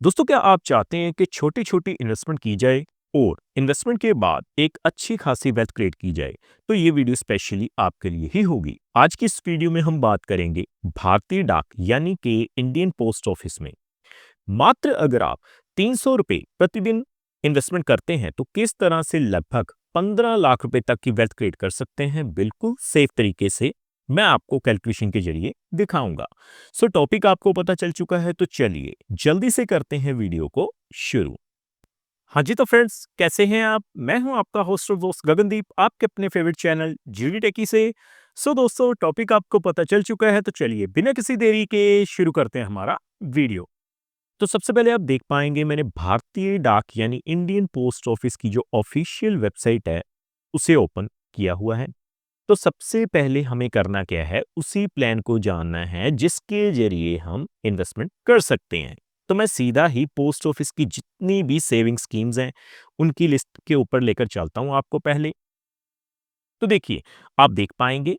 दोस्तों, क्या आप चाहते हैं कि छोटी छोटी इन्वेस्टमेंट की जाए और इन्वेस्टमेंट के बाद एक अच्छी खासी वेल्थ क्रिएट की जाए? तो ये वीडियो स्पेशली आपके लिए ही होगी। आज की इस वीडियो में हम बात करेंगे भारतीय डाक यानी कि इंडियन पोस्ट ऑफिस में मात्र अगर आप 300 रुपए प्रतिदिन इन्वेस्टमेंट करते हैं तो किस तरह से लगभग 15 लाख रुपए तक की वेल्थ क्रिएट कर सकते हैं बिल्कुल सेफ तरीके से। मैं आपको कैलकुलेशन के जरिए दिखाऊंगा। सो टॉपिक आपको पता चल चुका है तो चलिए जल्दी से करते हैं वीडियो को शुरू। हाँ जी, तो फ्रेंड्स कैसे हैं आप? मैं हूं आपका होस्ट और दोस्त गगनदीप, आपके अपने फेवरेट चैनल जीडी टेकी से। सो दोस्तों, टॉपिक आपको पता चल चुका है तो चलिए बिना किसी देरी के शुरू करते हैं हमारा वीडियो। तो सबसे पहले आप देख पाएंगे मैंने भारतीय डाक यानी इंडियन पोस्ट ऑफिस की जो ऑफिशियल वेबसाइट है उसे ओपन किया हुआ है। तो सबसे पहले हमें करना क्या है, उसी प्लान को जानना है जिसके जरिए हम इन्वेस्टमेंट कर सकते हैं। तो मैं सीधा ही पोस्ट ऑफिस की जितनी भी सेविंग स्कीम्स हैं उनकी लिस्ट के ऊपर लेकर चलता हूं आपको पहले। तो देखिए, आप देख पाएंगे,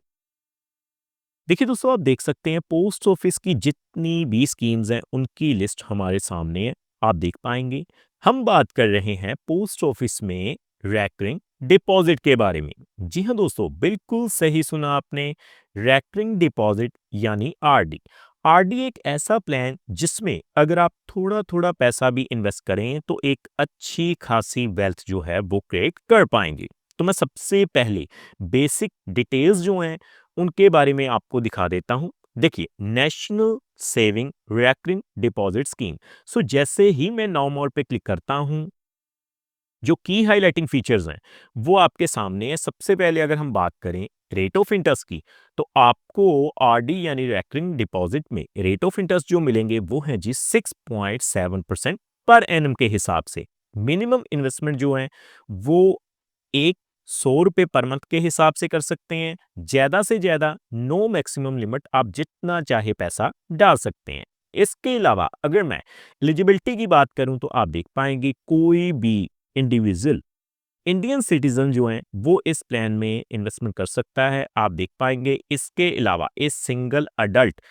देखिए दोस्तों, आप देख सकते हैं पोस्ट ऑफिस की जितनी भी स्कीम्स हैं उनकी लिस्ट हमारे सामने है। आप देख पाएंगे हम बात कर रहे हैं पोस्ट ऑफिस में रैकरिंग डिपॉजिट के बारे में। जी हाँ दोस्तों, बिल्कुल सही सुना आपने। रैकरिंग डिपॉजिट यानी आरडी। आरडी एक ऐसा प्लान जिसमें अगर आप थोड़ा थोड़ा पैसा भी इन्वेस्ट करें तो एक अच्छी खासी वेल्थ जो है वो क्रिएट कर पाएंगे। तो मैं सबसे पहले बेसिक डिटेल्स जो हैं उनके बारे में आपको दिखा देता हूं। देखिए, national saving recurring deposit scheme. So जैसे ही मैं नाउ मोर पे क्लिक करता हूं, जो की हाइलाइटिंग फीचर्स हैं वो आपके सामने है। सबसे पहले अगर हम बात करें रेट ऑफ इंटरेस्ट की, तो आपको आरडी यानी रिकरिंग डिपॉजिट में रेट ऑफ इंटरेस्ट जो मिलेंगे वो है जी 6.7% पर एनम के हिसाब से। मिनिमम इन्वेस्टमेंट जो है वो एक 100 रुपए पर मंथ के हिसाब से कर सकते हैं। ज्यादा से ज्यादा नो मैक्सिमम लिमिट, आप जितना चाहे पैसा डाल सकते हैं। इसके अलावा अगर मैं एलिजिबिलिटी की बात करूं तो आप देख पाएंगे कोई भी इंडिविजुअल इंडियन सिटीजन जो हैं वो इस प्लान में इन्वेस्टमेंट कर सकता है। आप देख पाएंगे इसके अलावा इस सिंगल अडल्ट,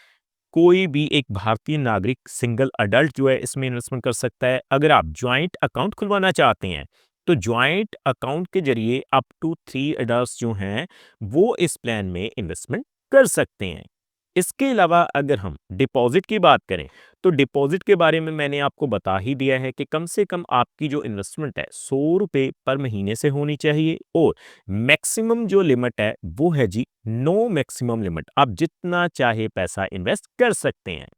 कोई भी एक भारतीय नागरिक सिंगल अडल्ट जो है इसमें इन्वेस्टमेंट कर सकता है। अगर आप ज्वाइंट अकाउंट खुलवाना चाहते हैं तो ज्वाइंट अकाउंट के जरिए अप टू 3 अडल्ट जो हैं वो इस प्लान में इन्वेस्टमेंट कर सकते हैं। इसके अलावा अगर हम डिपॉजिट की बात करें तो डिपॉजिट के बारे में मैंने आपको बता ही दिया है कि कम से कम आपकी जो इन्वेस्टमेंट है 100 रुपए पर महीने से होनी चाहिए और मैक्सिमम जो लिमिट है वो है जी नो मैक्सिमम लिमिट, आप जितना चाहे पैसा इन्वेस्ट कर सकते हैं।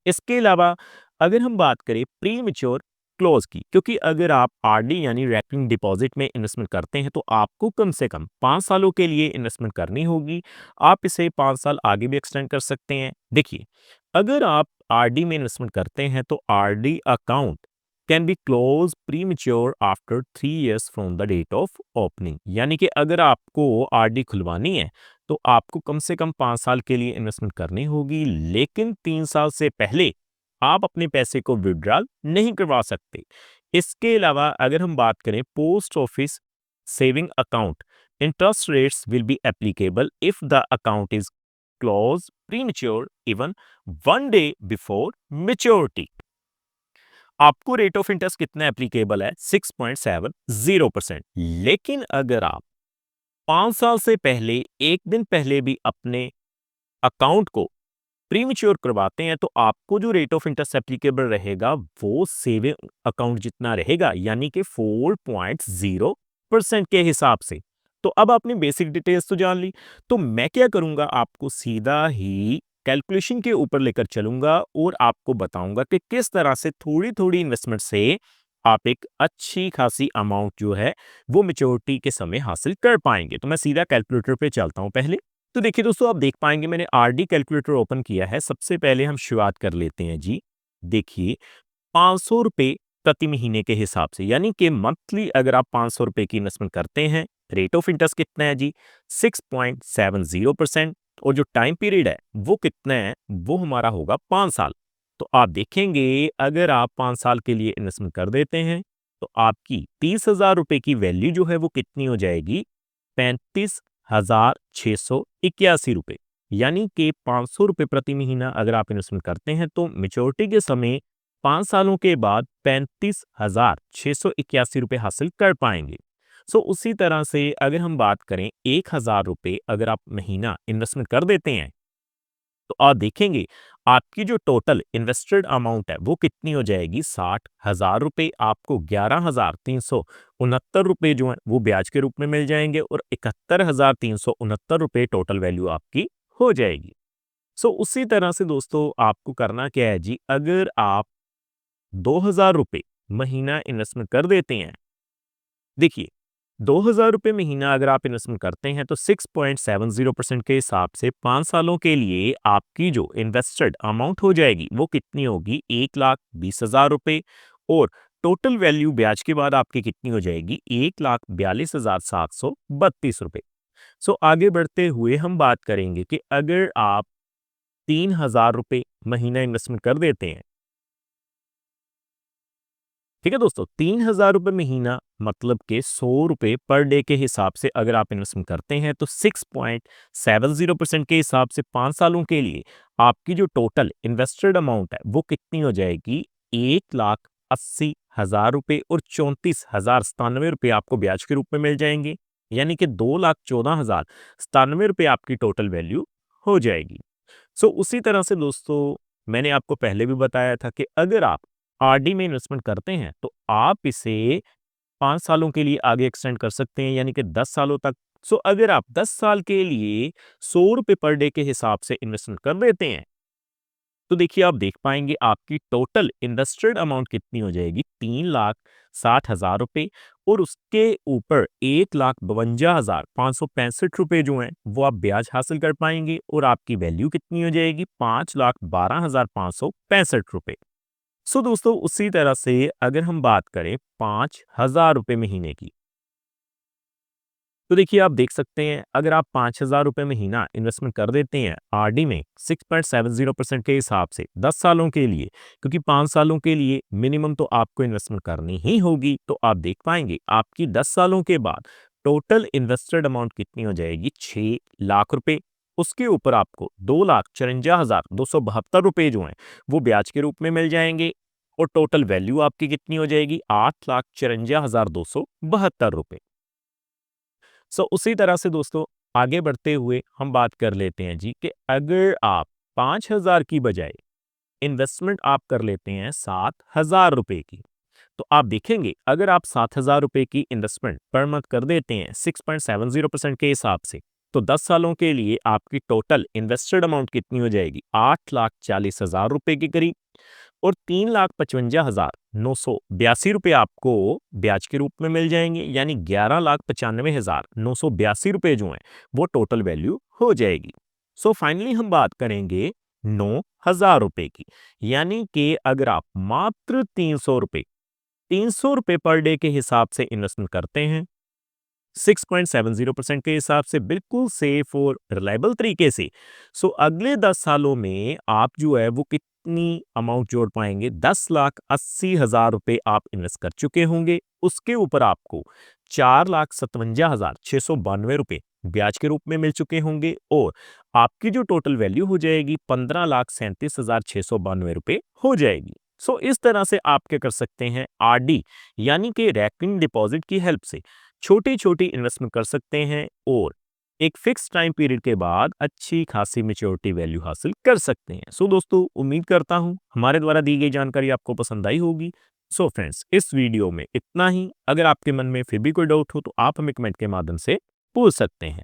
इसके अलावा अगर हम बात करें प्री मेच्योर क्लोज की, क्योंकि अगर आप आरडी यानी रैकरिंग डिपॉजिट में इन्वेस्टमेंट करते हैं तो आपको कम से कम 5 सालों के लिए इन्वेस्टमेंट करनी होगी। आप इसे 5 साल आगे भी एक्सटेंड कर सकते हैं। देखिए, अगर आप आरडी में इन्वेस्टमेंट करते हैं तो RD account can be close premature after 3 years from the date of opening. यानी कि अगर आपको आरडी खुलवानी है तो आपको कम से कम 5 साल के लिए इन्वेस्टमेंट करनी होगी, लेकिन 3 साल से पहले आप अपने पैसे को विड्रॉल नहीं करवा सकते। इसके अलावा अगर हम बात करें post office saving account, interest rates will be applicable if the account is close premature even 1 day before maturity. आपको रेट ऑफ इंटरेस्ट कितना एप्लीकेबल है? 6.70%। लेकिन अगर आप 5 साल से पहले एक दिन पहले भी अपने अकाउंट को प्रीमेच्योर करवाते हैं तो आपको जो रेट ऑफ इंटरेस्ट एप्लीकेबल रहेगा वो सेविंग अकाउंट जितना रहेगा, यानी कि 4.0% के हिसाब से। तो अब आपने बेसिक डिटेल्स तो जान ली, तो मैं क्या करूंगा, आपको सीधा ही कैलकुलेशन के ऊपर लेकर चलूंगा और आपको बताऊंगा कि किस तरह से थोड़ी थोड़ी इन्वेस्टमेंट से आप एक अच्छी खासी अमाउंट जो है वो मेच्योरिटी के समय हासिल कर पाएंगे। तो मैं सीधा कैलकुलेटर पे चलता हूं पहले। तो देखिए दोस्तों, आप देख पाएंगे मैंने आरडी कैलकुलेटर ओपन किया है। सबसे पहले हम शुरुआत कर लेते हैं जी। देखिए, 500 रुपए प्रति महीने के हिसाब से, यानी कि मंथली अगर आप 500 रुपए की इन्वेस्टमेंट करते हैं, रेट ऑफ इंटरेस्ट कितना है जी 6.70%। और जो टाइम पीरियड है वो कितना है, वो हमारा होगा 5 साल। तो आप देखेंगे अगर आप 5 साल के लिए इन्वेस्टमेंट कर देते हैं तो आपकी 30,000 रुपए की वैल्यू जो है वो कितनी हो जाएगी, 35,681 रुपए। यानी कि 500 रुपए प्रति महीना अगर आप इन्वेस्टमेंट करते हैं तो मेच्योरिटी के समय 5 सालों के बाद 35,681 रुपए हासिल कर पाएंगे। उसी तरह से अगर हम बात करें 1,000 रुपए अगर आप महीना इन्वेस्टमेंट कर देते हैं तो आप देखेंगे आपकी जो टोटल इन्वेस्टेड अमाउंट है वो कितनी हो जाएगी 60,000 रुपए। आपको 11,369 रुपए जो है वो ब्याज के रूप में मिल जाएंगे और 71,369 रुपए टोटल वैल्यू आपकी हो जाएगी। उसी तरह से दोस्तों आपको करना क्या है जी, अगर आप 2,000 रुपए महीना इन्वेस्टमेंट कर देते हैं, देखिए 2,000 रुपए महीना अगर आप इन्वेस्टमेंट करते हैं तो 6.70% के हिसाब से 5 सालों के लिए आपकी जो इन्वेस्टेड अमाउंट हो जाएगी वो कितनी होगी 1,20,000 रुपए और टोटल वैल्यू ब्याज के बाद आपकी कितनी हो जाएगी 1,42,732 रुपए। आगे बढ़ते हुए हम बात करेंगे कि अगर आप 3,000 रुपए महीना इन्वेस्टमेंट कर देते हैं, ठीक है दोस्तों, 3,000 रुपए महीना मतलब के 100 रुपए पर डे के हिसाब से अगर आप इन्वेस्टमेंट करते हैं तो 6.70% के हिसाब से 5 सालों के लिए आपकी जो टोटल इन्वेस्टेड अमाउंट है वो कितनी हो जाएगी 1,80,000 रुपए और 34,097 रुपए आपको ब्याज के रूप में मिल जाएंगे, यानी कि 2,14,097 रुपए आपकी टोटल वैल्यू हो जाएगी। उसी तरह से दोस्तों मैंने आपको पहले भी बताया था कि अगर आप आरडी में इन्वेस्टमेंट करते हैं तो आप इसे 5 सालों के लिए आगे एक्सटेंड कर सकते हैं, यानी कि 10 सालों तक। अगर आप 10 साल के लिए 100 रुपए पर डे के हिसाब से इन्वेस्टमेंट कर देते हैं तो देखिए आप देख पाएंगे आपकी टोटल इन्वेस्टेड अमाउंट कितनी हो जाएगी 3,60,000 रुपए और उसके ऊपर 1,52,565 रुपए जो हैं वो आप ब्याज हासिल कर पाएंगे और आपकी वैल्यू कितनी हो जाएगी 5,12,565 रुपए। दोस्तों उसी तरह से अगर हम बात करें 5,000 रुपए महीने की, तो देखिए आप देख सकते हैं अगर आप 5,000 रुपए महीना इन्वेस्टमेंट कर देते हैं आरडी में 6.70% के हिसाब से 10 सालों के लिए, क्योंकि 5 सालों के लिए मिनिमम तो आपको इन्वेस्टमेंट करनी ही होगी, तो आप देख पाएंगे आपकी 10 सालों के बाद टोटल इन्वेस्टेड अमाउंट कितनी हो जाएगी 6 लाख रुपए। उसके ऊपर आपको 2,54,272 रुपए जो हैं वो ब्याज के रूप में मिल जाएंगे और टोटल वैल्यू आपकी कितनी हो जाएगी 8,54,272 रुपए। उसी तरह से दोस्तों आगे बढ़ते हुए हम बात कर लेते हैं जी कि अगर आप 5,000 की बजाय इन्वेस्टमेंट आप कर लेते हैं 7,000 रुपए की, तो आप देखेंगे अगर आप 7,000 रुपए की इन्वेस्टमेंट पर मंथ कर देते हैं 6.70% के हिसाब से, तो 10 सालों के लिए आपकी टोटल इन्वेस्टेड अमाउंट कितनी हो जाएगी 8,40,000 रुपए के करीब और 3,55,982 रुपए आपको ब्याज के रूप में मिल जाएंगे, यानी 11,95,982 रुपए जो हैं वो टोटल वैल्यू हो जाएगी। फाइनली हम बात करेंगे 9,000 रुपए की, यानी कि अगर आप मात्र 300 रुपए पर डे के हिसाब से इन्वेस्टमेंट करते हैं 6.70% के हिसाब से बिल्कुल सेफ और रिलायबल तरीके से, अगले 10 सालों में आप जो है वो कितनी अमाउंट जोड़ पाएंगे 10,80,000 रुपए आप इन्वेस्ट कर चुके होंगे, उसके ऊपर आपको 4,57,692 रुपए ब्याज के रूप में मिल चुके होंगे और आपकी जो टोटल वैल्यू हो जाएगी 15,37,692 रुपए हो जाएगी। इस तरह से आप क्या कर सकते हैं आरडी यानी कि रैकरिंग डिपॉजिट की हेल्प से छोटी छोटी इन्वेस्टमेंट कर सकते हैं और एक फिक्स टाइम पीरियड के बाद अच्छी खासी मैच्योरिटी वैल्यू हासिल कर सकते हैं। दोस्तों उम्मीद करता हूं हमारे द्वारा दी गई जानकारी आपको पसंद आई होगी। फ्रेंड्स इस वीडियो में इतना ही। अगर आपके मन में फिर भी कोई डाउट हो तो आप हमें कमेंट के माध्यम से पूछ सकते हैं।